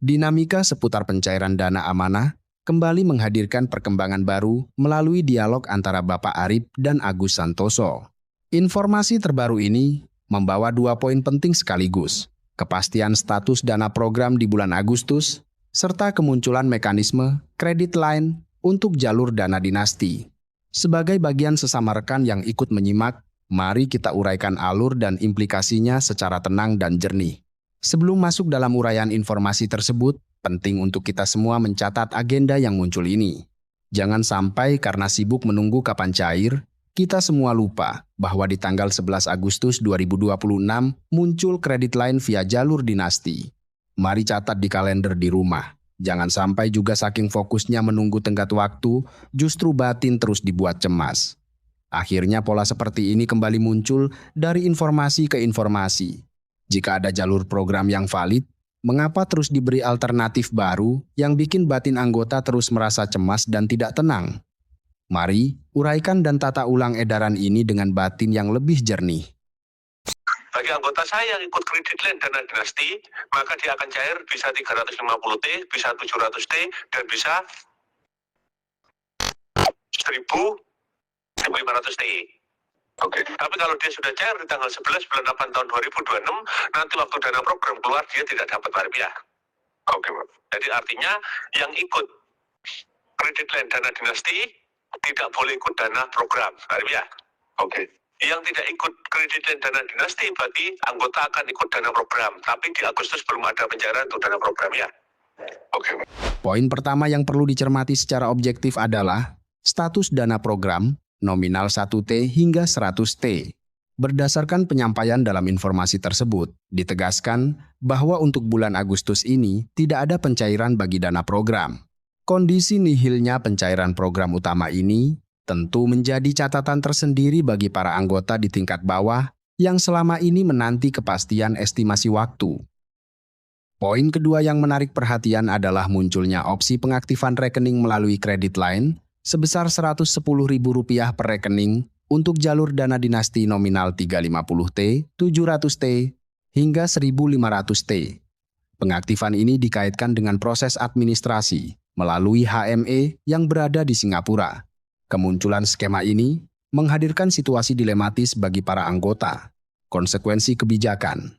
Dinamika seputar pencairan dana amanah kembali menghadirkan perkembangan baru melalui dialog antara Bapak Arip dan Agus Santoso. Informasi terbaru ini membawa 2 poin penting sekaligus, kepastian status dana program di bulan Agustus, serta kemunculan mekanisme kredit line untuk jalur dana dinasti. Sebagai bagian sesama rekan yang ikut menyimak, mari kita uraikan alur dan implikasinya secara tenang dan jernih. Sebelum masuk dalam uraian informasi tersebut, penting untuk kita semua mencatat agenda yang muncul ini. Jangan sampai karena sibuk menunggu kapan cair, kita semua lupa bahwa di tanggal 11 Agustus 2026 muncul kredit line via jalur dinasti. Mari catat di kalender di rumah. Jangan sampai juga saking fokusnya menunggu tenggat waktu, justru batin terus dibuat cemas. Akhirnya pola seperti ini kembali muncul dari informasi ke informasi. Jika ada jalur program yang valid, mengapa terus diberi alternatif baru yang bikin batin anggota terus merasa cemas dan tidak tenang? Mari uraikan dan tata ulang edaran ini dengan batin yang lebih jernih. Bagi anggota saya yang ikut kredit line dana dinasti, maka dia akan cair bisa 350T, bisa 700T, dan bisa 1.500T. Oke. Tapi kalau dia sudah cair di tanggal 11 bulan 8 tahun 2026, nanti waktu dana program keluar dia tidak dapat rupiah. Oke, Pak. Jadi artinya yang ikut kredit line dana dinasti tidak boleh ikut dana program rupiah. Oke. Yang tidak ikut kredit line dana dinasti berarti anggota akan ikut dana program. Tapi di Agustus belum ada pencairan untuk dana program ya. Oke. Poin pertama yang perlu dicermati secara objektif adalah status dana program nominal 1T hingga 100T. Berdasarkan penyampaian dalam informasi tersebut, ditegaskan bahwa untuk bulan Agustus ini tidak ada pencairan bagi dana program. Kondisi nihilnya pencairan program utama ini tentu menjadi catatan tersendiri bagi para anggota di tingkat bawah yang selama ini menanti kepastian estimasi waktu. Poin kedua yang menarik perhatian adalah munculnya opsi pengaktifan rekening melalui kredit line sebesar Rp110.000 per rekening untuk jalur dana dinasti nominal 350T, 700T, hingga 1.500T. Pengaktifan ini dikaitkan dengan proses administrasi melalui HME yang berada di Singapura. Kemunculan skema ini menghadirkan situasi dilematis bagi para anggota. Konsekuensi kebijakan.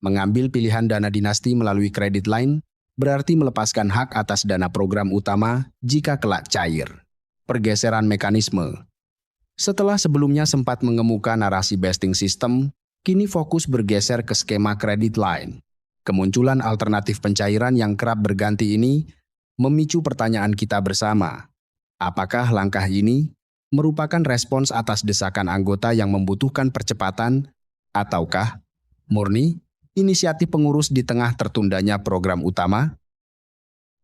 Mengambil pilihan dana dinasti melalui kredit line berarti melepaskan hak atas dana program utama jika kelak cair. Pergeseran mekanisme. Setelah sebelumnya sempat mengemuka narasi vesting system, kini fokus bergeser ke skema kredit line. Kemunculan alternatif pencairan yang kerap berganti ini memicu pertanyaan kita bersama. Apakah langkah ini merupakan respons atas desakan anggota yang membutuhkan percepatan, ataukah murni inisiatif pengurus di tengah tertundanya program utama?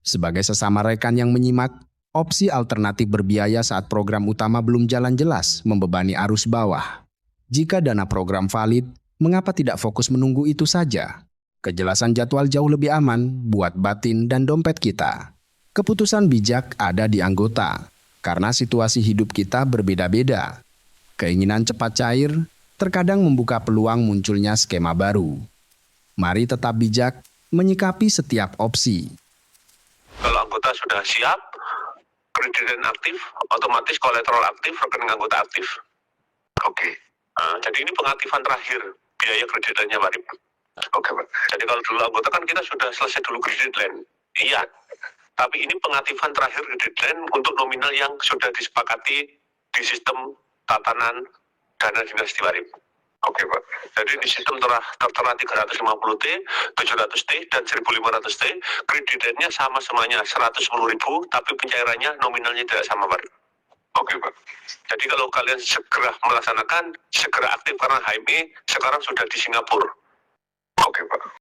Sebagai sesama rekan yang menyimak, opsi alternatif berbiaya saat program utama belum jalan jelas membebani arus bawah. Jika dana program valid, mengapa tidak fokus menunggu itu saja? Kejelasan jadwal jauh lebih aman buat batin dan dompet kita. Keputusan bijak ada di anggota, karena situasi hidup kita berbeda-beda. Keinginan cepat cair terkadang membuka peluang munculnya skema baru. Mari tetap bijak menyikapi setiap opsi. Kalau anggota sudah siap, kredit line aktif, otomatis kolateral aktif, rekening anggota aktif. Oke. Jadi ini pengaktifan terakhir biaya kredit line-nya, Pak Rip. Oke, Pak. Jadi kalau dulu anggota kan kita sudah selesai dulu kredit line. Iya. Tapi ini pengaktifan terakhir kredit line untuk nominal yang sudah disepakati di sistem tatanan dana dinasti, Pak Rip. Oke, Pak. Jadi di sistem tertera 350T, 700T, dan 1.500T, kredit line-nya sama semuanya, 110.000, tapi pencairannya nominalnya tidak sama, Pak. Oke, Pak. Jadi kalau kalian segera melaksanakan, segera aktif karena HME sekarang sudah di Singapura.